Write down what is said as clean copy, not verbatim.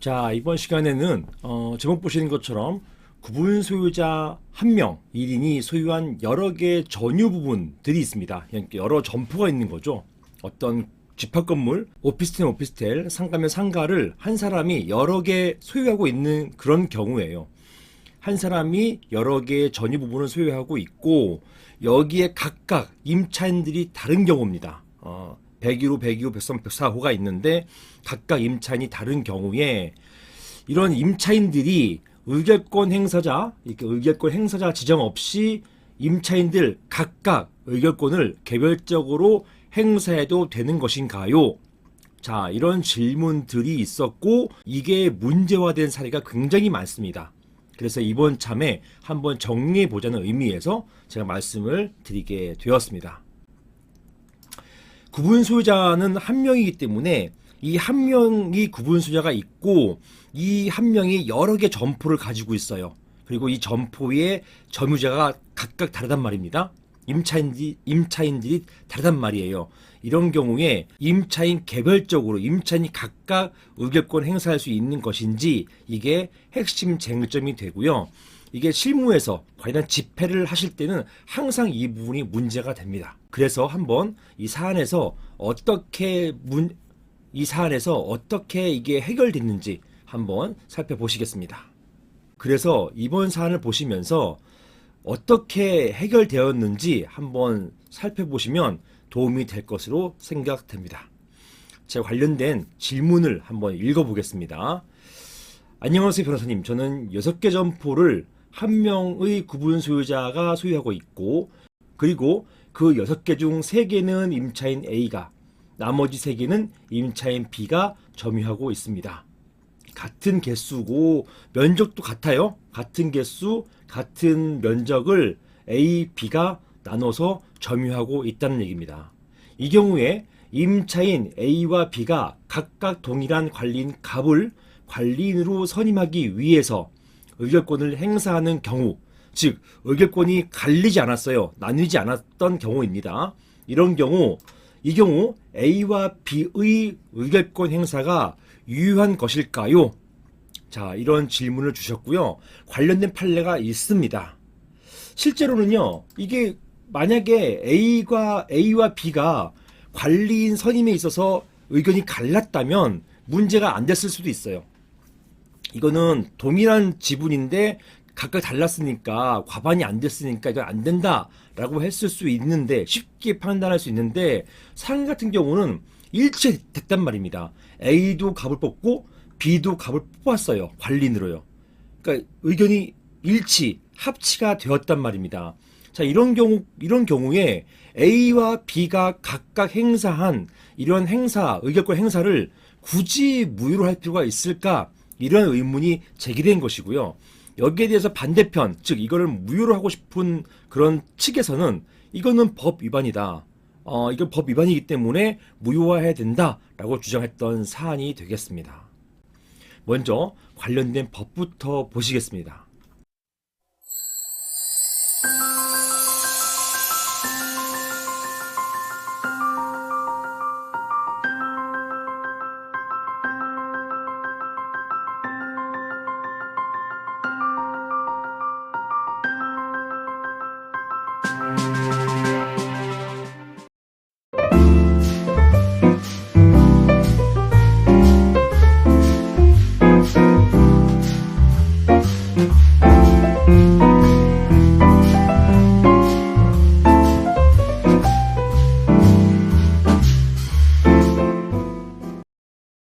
자, 이번 시간에는 제목 보시는 것처럼 구분 소유자 1명, 1인이 소유한 여러 개의 전유 부분들이 있습니다. 여러 점포가 있는 거죠. 어떤 집합건물, 오피스텔, 오피스텔, 상가면 상가를 한 사람이 여러 개 소유하고 있는 그런 경우예요. 한 사람이 여러 개의 전유 부분을 소유하고 있고 여기에 각각 임차인들이 다른 경우입니다. 101호, 102호, 103, 104호가 있는데 각각 임차인이 다른 경우에 이런 임차인들이 의결권 행사자, 이렇게 의결권 행사자 지정 없이 임차인들 각각 의결권을 개별적으로 행사해도 되는 것인가요? 자, 이런 질문들이 있었고 이게 문제화된 사례가 굉장히 많습니다. 그래서 이번 참에 한번 정리해 보자는 의미에서 제가 말씀을 드리게 되었습니다. 구분 소유자는 한 명이기 때문에 이 한 명이 구분 소유자가 있고 이 한 명이 여러 개 점포를 가지고 있어요. 그리고 이 점포의 점유자가 각각 다르단 말입니다. 임차인들이 다르단 말이에요. 이런 경우에 임차인 개별적으로 임차인이 각각 의결권 행사할 수 있는 것인지 이게 핵심 쟁점이 되고요. 이게 실무에서 관련 집회를 하실 때는 항상 이 부분이 문제가 됩니다. 그래서 한번 이 사안에서 어떻게 이게 해결됐는지 한번 살펴보시겠습니다. 그래서 이번 사안을 보시면서 어떻게 해결되었는지 한번 살펴보시면 도움이 될 것으로 생각됩니다. 제가 관련된 질문을 한번 읽어보겠습니다. 안녕하세요, 변호사님. 저는 6개 점포를 한 명의 구분 소유자가 소유하고 있고 그리고 그 6개 중 3개는 임차인 A가 나머지 3개는 임차인 B가 점유하고 있습니다. 같은 개수고 면적도 같아요. 같은 개수, 같은 면적을 A, B가 나눠서 점유하고 있다는 얘기입니다. 이 경우에 임차인 A와 B가 각각 동일한 관리인 갑을 관리인으로 선임하기 위해서 의결권을 행사하는 경우, 즉 의결권이 갈리지 않았어요. 나뉘지 않았던 경우입니다. 이런 경우, 이 경우 A와 B의 의결권 행사가 유효한 것일까요? 자, 이런 질문을 주셨고요. 관련된 판례가 있습니다. 실제로는요, 이게 만약에 A와 B가 관리인 선임에 있어서 의견이 갈랐다면 문제가 안 됐을 수도 있어요. 이거는 동일한 지분인데 각각 달랐으니까 과반이 안 됐으니까 이건 안 된다라고 했을 수 있는데 쉽게 판단할 수 있는데 상위 같은 경우는 일치됐단 말입니다. A도 갑을 뽑고 B도 갑을 뽑았어요. 관리인으로요. 그러니까 의견이 합치가 되었단 말입니다. 자, 이런 경우에 A와 B가 각각 행사한 이런 의결권 행사를 굳이 무효로 할 필요가 있을까? 이런 의문이 제기된 것이고요. 여기에 대해서 반대편, 즉 이거를 무효로 하고 싶은 그런 측에서는 이거는 법 위반이다. 이건 법 위반이기 때문에 무효화해야 된다라고 주장했던 사안이 되겠습니다. 먼저 관련된 법부터 보시겠습니다.